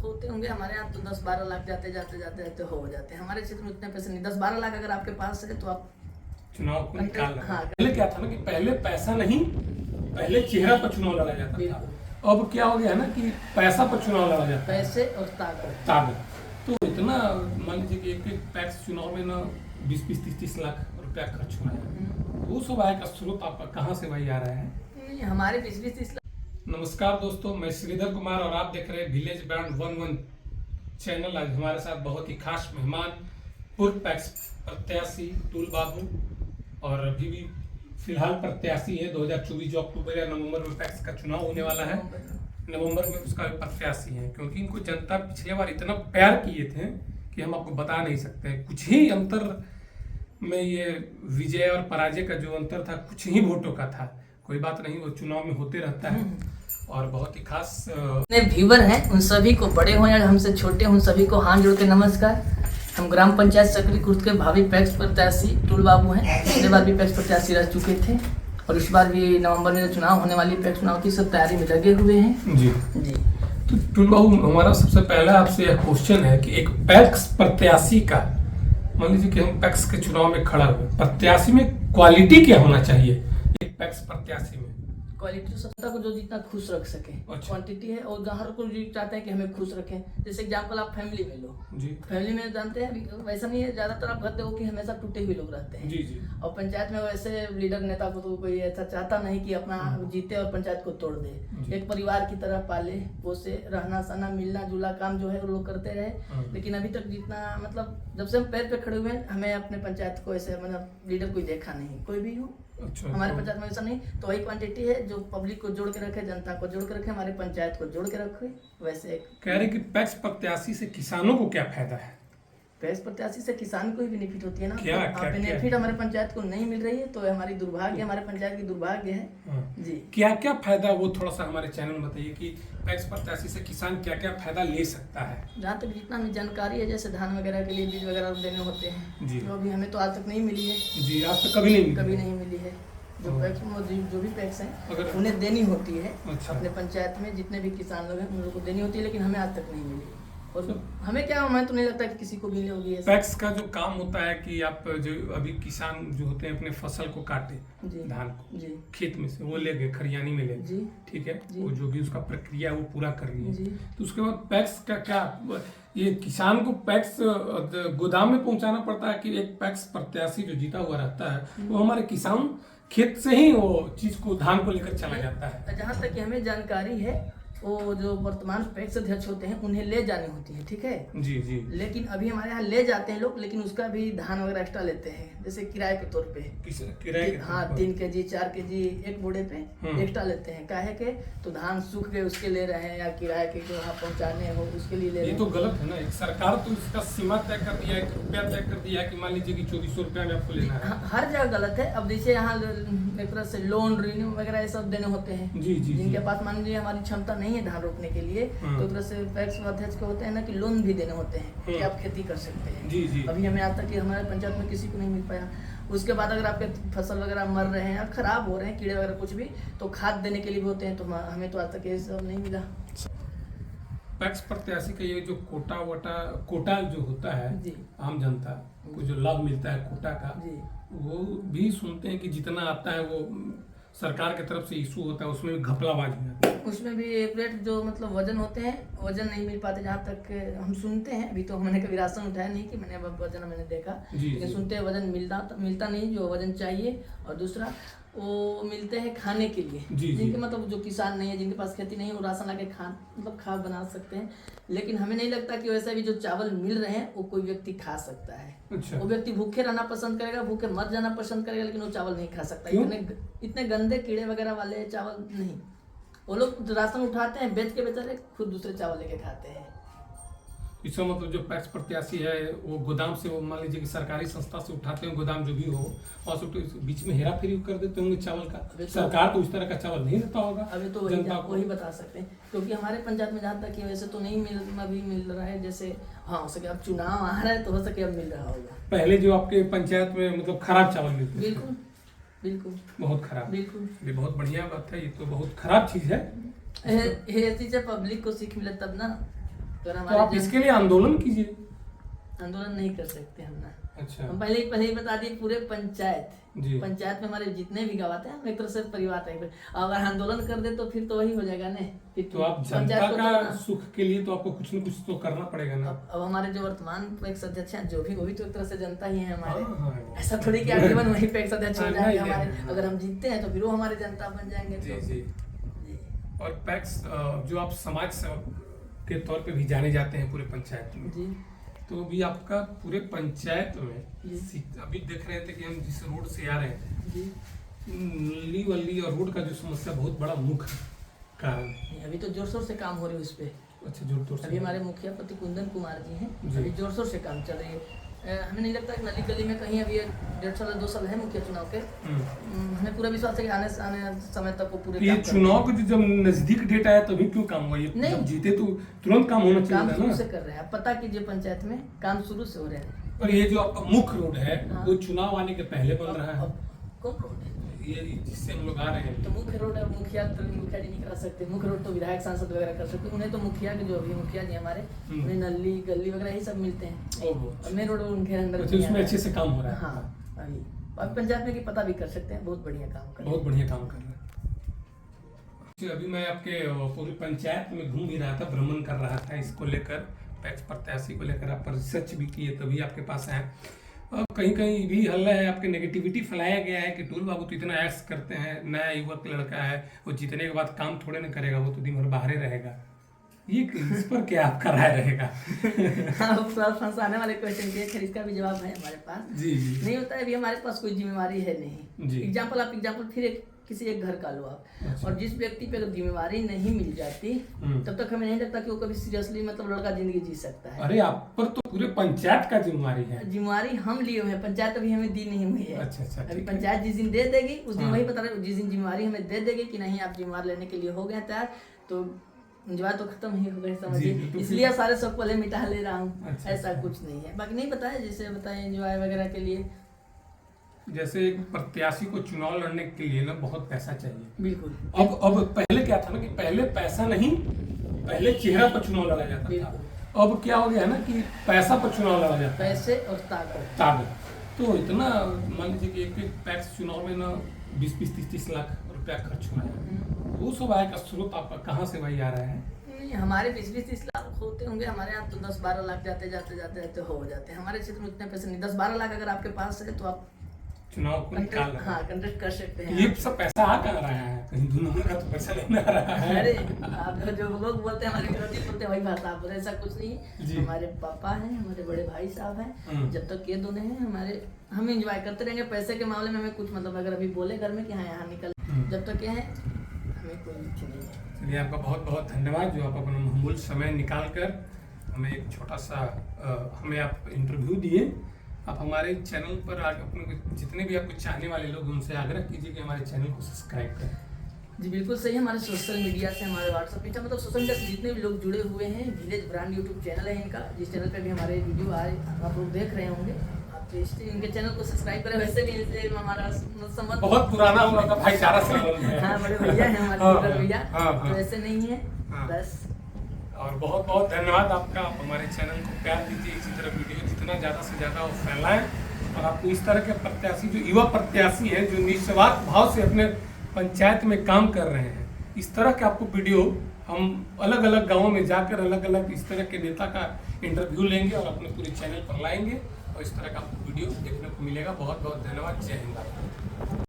होते होंगे, हमारे यहाँ तो 10-12 लाख जाते जाते हो जाते हैं। हमारे क्षेत्र में उतने पैसे नहीं, 10-12 लाख अगर आपके पास है तो आप चुनाव को निकाल रहे हैं। हाँ। पहले क्या था ना कि पहले पैसा नहीं, पहले चेहरा पर चुनाव लड़ा जाता था। अब क्या हो गया है ना कि पैसा पर चुनाव लड़ा जाता है, पैसे और ताकत। तो इतना मान लीजिए कि एक पैक्स चुनाव में ना 20-20, 30-30 लाख रुपया खर्च हो रहा है। वो सब आय का स्रोत आपका कहाँ से भाई आ रहा है? नहीं, हमारे 20-30 लाख। नमस्कार दोस्तों, मैं श्रीधर कुमार और आप देख रहे हैं विलेज ब्रांड 11 चैनल। आज हमारे साथ बहुत ही खास मेहमान पूर्व पैक्स प्रत्याशी टूल बाबू, और अभी भी फिलहाल प्रत्याशी है। 2024 जो अक्टूबर या नवंबर में पैक्स का चुनाव होने वाला है, नवंबर में उसका प्रत्याशी है। क्योंकि इनको जनता पिछले बार इतना प्यार किए थे कि हम आपको बता नहीं सकते। कुछ ही अंतर में ये विजय और पराजय का जो अंतर था, कुछ ही वोटों का था। कोई बात नहीं, वो चुनाव में होते रहता है। और बहुत ही खास व्यूवर हैं, उन सभी को, बड़े हो या हमसे छोटे, उन सभी को हाथ जोड़ के नमस्कार। हम ग्राम पंचायत सकरी कुर्द के भावी पैक्स प्रत्याशी टूल बाबू हैं। पिछले बार भी पैक्स प्रत्याशी रह चुके थे और इस बार भी नवंबर में जो चुनाव होने वाली पैक्स चुनाव की सब तैयारी में लगे हुए हैं। जी जी। तो टूल बाबू, हमारा सबसे पहला आपसे यह क्वेश्चन है कि एक पैक्स प्रत्याशी का, मान लीजिए कि हम पैक्स के चुनाव में खड़ा हुए, प्रत्याशी में क्वालिटी क्या होना चाहिए एक पैक्स प्रत्याशी में? क्वालिटी तो जनता को जो जितना खुश रख सके। अच्छा। क्वांटिटी है और हर कोई जो चाहते हैं कि हमें खुश रखें। जैसे एग्जांपल आप फैमिली में लो, जी फैमिली में जानते हैं अभी वैसा नहीं है, ज्यादातर आप कहते हो कि हमेशा टूटे हुए लोग रहते हैं। जी जी। और पंचायत में वैसे लीडर नेता को तो कोई ऐसा चाहता नहीं कि अपना जीते और पंचायत को तोड़ दे। एक परिवार की तरह पाले पोसे, रहना सहना मिलना जुला काम जो है वो लोग करते रहे। लेकिन अभी तक जितना मतलब जब से हम पैर पे खड़े हुए हैं, हमें अपने पंचायत को ऐसे मतलब लीडर कोई देखा नहीं, कोई भी हो। अच्छा। हमारे पंचायत में ऐसा नहीं, तो वही क्वांटिटी है जो पब्लिक को जोड़ के रखे, जनता को जोड़ के रखे, हमारे पंचायत को जोड़ के रखे। वैसे एक कह रहे कि पैक्स प्रत्याशी से किसानों को क्या फायदा है? पैक्स प्रत्याशी से किसान को ही बेनिफिट होती है ना। क्या बेनिफिट हमारे पंचायत को नहीं मिल रही है तो हमारी दुर्भाग्य, हमारे पंचायत की दुर्भाग्य है। जी। क्या क्या फायदा, वो थोड़ा सा हमारे चैनल में बताइए कि पैक्स प्रत्याशी से किसान क्या क्या फायदा ले सकता है? जहाँ तक जितना हमें जानकारी है, जैसे धान वगैरह के लिए बीज वगैरह देने होते हैं, जी। जो अभी हमें तो आज तक नहीं मिली है। जी, आज तक कभी नहीं मिली है। जो पैक्स जो भी पैक्स हैं अगर उन्हें देनी होती है। अच्छा। अपने पंचायत में जितने भी किसान लोग हैं उन लोगों को देनी होती है, लेकिन हमें आज तक नहीं मिली। और हमें क्या, हमें तो नहीं लगता कि किसी को मिली होगी। पैक्स का जो काम होता है कि आप जो अभी किसान जो होते हैं अपने फसल को काटे, धान को जी खेत में से वो ले गए, खरियानी में ले गए, जी ठीक है, जी। वो जो भी उसका प्रक्रिया वो पूरा कर रही जी। है। तो उसके बाद पैक्स का क्या, ये किसान को पैक्स गोदाम में पहुंचाना पड़ता है कि एक पैक्स प्रत्याशी जो जीता हुआ रहता है वो हमारे किसान खेत से ही वो चीज को, धान को लेकर चला जाता है? जहाँ तक कि हमें जानकारी है, वो जो वर्तमान पैक्स अध्यक्ष होते हैं उन्हें ले जानी होती है, ठीक है। जी जी। लेकिन अभी हमारे यहाँ ले जाते हैं लोग, लेकिन उसका भी धान वगैरह एक्स्ट्रा लेते हैं, जैसे किराए के तौर पे। किराए के? हाँ, 3 kg 4 kg एक बोड़े पे एक्स्ट्रा लेते हैं। काहे के, तो धान सूख गए उसके ले रहे हैं, या किराए के जो वहाँ पहुँचाने हो उसके लिए ले रहे ये हैं। तो गलत है ना। एक सरकार तो इसका सीमा तय कर दिया है, रुपया तय कर दिया है कि मान लीजिए कि 2400 रुपया में आपको लेना है। हर जगह गलत है। अब जैसे यहाँ एक तरह से लोन रिन्यू वगैरह ये सब देने होते हैं। जी जी। जिनके पास मान लीजिए हमारी क्षमता नहीं है धान रोपने के लिए, तो एक तरह से पैक्स अध्यक्ष को होते हैं ना कि लोन भी देने होते हैं कि आप खेती कर सकते हैं। जी जी। अभी हमें आज तक कि हमारे पंचायत में किसी को नहीं मिल पाया। उसके बाद अगर आपके फसल वगैरह मर रहे हैं या खराब हो रहे हैं, कीड़े वगैरह कुछ भी, तो खाद देने के लिए भी होते हैं। तो हमें तो आज तक ये सब नहीं मिला। पैक्स प्रत्याशी का ये जो कोटा जो होता है जी। आम जनता को जो लाभ मिलता है कोटा का, जी। वो भी सुनते हैं कि जितना आता है वो सरकार की तरफ से इशू होता है, उसमें भी घपलाबाजी है। उसमें भी एक्यूरेट जो मतलब वजन होते हैं, वजन नहीं मिल पाते। जहाँ तक हम सुनते हैं, अभी तो मैंने कभी राशन उठाया नहीं कि मैंने वजन मैंने देखा, लेकिन सुनते हैं वजन मिलता नहीं जो वजन चाहिए। और दूसरा वो मिलते हैं खाने के लिए, जिनके मतलब जो किसान नहीं है, जिनके पास खेती नहीं है, वो राशन लाके खाद बना सकते हैं। लेकिन हमें नहीं लगता कि वैसा भी जो चावल मिल रहे हैं वो कोई व्यक्ति खा सकता है। अच्छा। वो व्यक्ति भूखे रहना पसंद करेगा, भूखे मर जाना पसंद करेगा, लेकिन वो चावल नहीं खा सकता। इतने गंदे कीड़े वगैरह वाले चावल नहीं। वो लोग राशन उठाते हैं, बेच के बेचारे खुद दूसरे चावल लेके खाते हैं। इसका मतलब जो पैक्स प्रत्याशी है वो गोदाम से, वो मान लीजिए कि सरकारी संस्था से उठाते हैं, गोदाम जो भी हो, और से बीच में हेरा फेरी कर देते होंगे चावल का। सरकार तो उस तरह का चावल नहीं देता होगा। अभी तो वही बता सकते हैं, क्योंकि हमारे पंचायत में जहाँ तक कि वैसे तो नहीं मिल रहा है। जैसे हाँ, हो सके अब चुनाव आ रहा है तो हो सके अब मिल रहा होगा। पहले जो आपके पंचायत में मतलब खराब चावल मिलते, बिल्कुल बिल्कुल बहुत खराब। बिल्कुल, ये बहुत बढ़िया बात है, ये तो बहुत खराब चीज है। ऐसी जब पब्लिक को सीख मिले तब ना। अगर तो हमारे आप इसके लिए आंदोलन कीजिए। आंदोलन नहीं कर सकते हम ना। अच्छा। हम पहले ही बता दिए, पूरे पंचायत जी। पंचायत में हमारे जितने भी गवाते हैं हम एक तरह से परिवार टाइप है। अगर आंदोलन कर दे तो फिर तो वही हो जाएगा ना, फिर तो आप जनता पंचायत को का तो सुख के लिए तो आपको कुछ न कुछ तो करना पड़ेगा ना। अब हमारे जो वर्तमान एक अध्यक्ष हैं जो भी, वो भी तो एक तरह से जनता ही है हमारे। हाँ, हाँ। ऐसा थोड़ी कि आजीवन वहीं पे एक अध्यक्ष हो हाँ, जाएंगे नहीं, हमारे, नहीं। अगर हम जीतते हैं तो फिर वो हमारे जनता बन जाएंगे। जी तो जी। जी। और पैक्स जो आप समाज सेवक के तौर पे भी जाने जाते हैं पूरे पंचायत में, जी तो अभी आपका पूरे पंचायत में जी। अभी देख रहे थे कि हम जिस रोड से आ रहे थे, जी नली वली और रोड का जो समस्या बहुत बड़ा मुख्य कारण। अभी तो जोर शोर से काम हो रही है उस पे। अच्छा, जोर तोड़ अभी हमारे मुखिया पति कुंदन कुमार जी हैं, जी। अभी जोर शोर से काम चल रही है। हमें नहीं लगता कि नली गली में कहीं अभी 1.5 साल 2 साल है मुखिया चुनाव के। हमें पूरा विश्वास है कि आने समय तक वो पूरे ये काम चुनाव के जब नजदीक डेट आया तभी क्यों काम हुआ? ये नहीं। जब जीते तो तुरंत काम होना काम चाहिए था शुरू ना। से कर रहे हैं, आप पता कीजिए पंचायत में काम शुरू से हो रहे हैं। और ये जो आपका मुख्य रोड है हाँ। वो चुनाव आने के पहले बन रहा है। अब कौन रोड है? ये जिससे हम लोग आ रहे हैं तो मुख्य रोड है, मुखिया जी नहीं करा सकते। मुख्य रोड तो विधायक सांसद वगैरह कर सकते, उन्हें तो मुखिया के जो अभी मुखिया जी हमारे, उन्हें नली गली वगैरह यही सब मिलते हैं। ओहो। और मेन रोड उनके अंडर अच्छा, उसमें अच्छे से काम हो रहा है। हाँ अभी अब पंचायत में की पता भी कर सकते हैं, बहुत बढ़िया काम कर रहे हैं। बहुत बढ़िया काम कर रहा है। जी, अभी मैं आपके पूरी पंचायत में घूम ही रहा था, भ्रमण कर रहा था इसको लेकर, पैक्स प्रत्याशी को लेकर आप रिसर्च भी किए तभी आपके पास आए। और कहीं कहीं भी हल्ला है, आपके नेगेटिविटी फैलाया गया है कि टूल बाबू तो इतना एक्स करते हैं, नया युवक लड़का है, वो जीतने के बाद काम थोड़े ना करेगा, वो तो दिन भर बाहर ही रहेगा। ये इस पर क्या आपका राय रहेगा? आप थोड़ा फंसाने वाले क्वेश्चन किए, खैर इसका भी जवाब है हमारे पास। जी जी। नहीं होता है, अभी हमारे पास कोई जिम्मेवारी है नहीं। जी। एग्जाम्पल फिर किसी एक घर का लो आप। अच्छा। और जिस व्यक्ति पे अगर जिम्मेवारी नहीं मिल जाती तब तक हमें नहीं लगता कि वो कभी सीरियसली मतलब लड़का जिंदगी जी सकता है। अरे आप पर तो पूरे पंचायत का जिम्मेवारी है। जिम्मेवारी हम लिए हुए हैं, पंचायत अभी हमें दी नहीं हुई है। अच्छा अच्छा, अभी ठीक है। पंचायत जिस दिन दे देगी उस दिन हाँ। वही पता जिस दिन जिम्मेवारी हमें दे देगी कि नहीं आप जिम्मेवार लेने के लिए हो गया तैयार, तो एंजॉय तो खत्म ही हो गए समझिए। जी, तो इसलिए सारे सब पहले मिटा ले रहा हूँ। अच्छा, ऐसा अच्छा। कुछ नहीं है, बाकी नहीं पता है जैसे बताएं एंजॉय वगैरह के लिए। जैसे एक प्रत्याशी को चुनाव लड़ने के लिए ना बहुत पैसा चाहिए। बिल्कुल। अब पहले क्या था ना कि पहले पैसा नहीं, पहले चेहरा पर चुनाव लड़ा जाता था। अब क्या हो गया है ना कि पैसा पर चुनाव लड़ा जाता है, पैसे और ताकत। तो इतना मान लीजिए कि एक पैक्स चुनाव में ना 20-20, 30-30 लाख रुपया खर्च हो रहा है। वो सब आय का स्रोत आपका कहाँ से भाई आ रहा है? नहीं, हमारे 20-30 लाख होते होंगे, हमारे यहाँ तो 10-12 लाख जाते जाते हो जाते हैं। हमारे क्षेत्र में उतने पैसे नहीं, 10-12 लाख अगर आपके पास है तो आप चुनाव को निकाल रहे हैं। हाँ कंटेस्ट कर सकते हैं। ये सब पैसा आ कहाँ रहा है? कहीं दूर का तो पैसा लेना आ रहा है। अरे आप जो लोग बोलते हैं हमारे विरोधी बोलते हैं वही भाषा आप बोले, ऐसा कुछ नहीं जी। है। हमारे पापा हैं, हमारे बड़े भाई साहब हैं, जब तक ये दोनों हैं हमारे, हम एंजॉय करते रहेंगे। पैसे के मामले में हमें कुछ मतलब अगर अभी बोले घर में कि हाँ यहाँ निकल, जब तक ये है हमें कोई इच्छा नहीं है। चलिए, आपका बहुत बहुत धन्यवाद जो आप अपना अमूल्य समय निकाल कर हमें एक छोटा सा हमें आप इंटरव्यू दिए। आप हमारे चैनल पर आगे अपने जितने भी आपको चाहने वाले लोग उनसे आग्रह कीजिए कि हमारे चैनल को सब्सक्राइब करें। जी बिल्कुल सही। हमारे सोशल मीडिया से, हमारे व्हाट्सएप पे, मतलब सोशल मीडिया से जितने भी लोग जुड़े हुए हैं, विलेज ब्रांड यूट्यूब चैनल है इनका, जिस चैनल पे भी हमारे वीडियो आए आप लोग देख रहे होंगे, आप इनके चैनल को सब्सक्राइब करें। वैसे भी इनसे हमारा संबंध बहुत पुराना हुआ था, भाईचारा संबंध है। हाँ बड़े भैया हैं हमारे भैया, तो ऐसे नहीं है बस। और बहुत बहुत धन्यवाद आपका। आप हमारे चैनल को प्यार दीजिए, इसी तरह वीडियो जितना ज़्यादा से ज़्यादा वो फैलाएं। और आपको इस तरह के प्रत्याशी, जो युवा प्रत्याशी हैं, जो निस्वार्थ भाव से अपने पंचायत में काम कर रहे हैं, इस तरह के आपको वीडियो हम अलग अलग गाँवों में जाकर अलग अलग इस तरह के नेता का इंटरव्यू लेंगे और अपने पूरे चैनल पर लाएंगे, और इस तरह का आपको वीडियो देखने को मिलेगा। बहुत बहुत धन्यवाद। जय हिंद।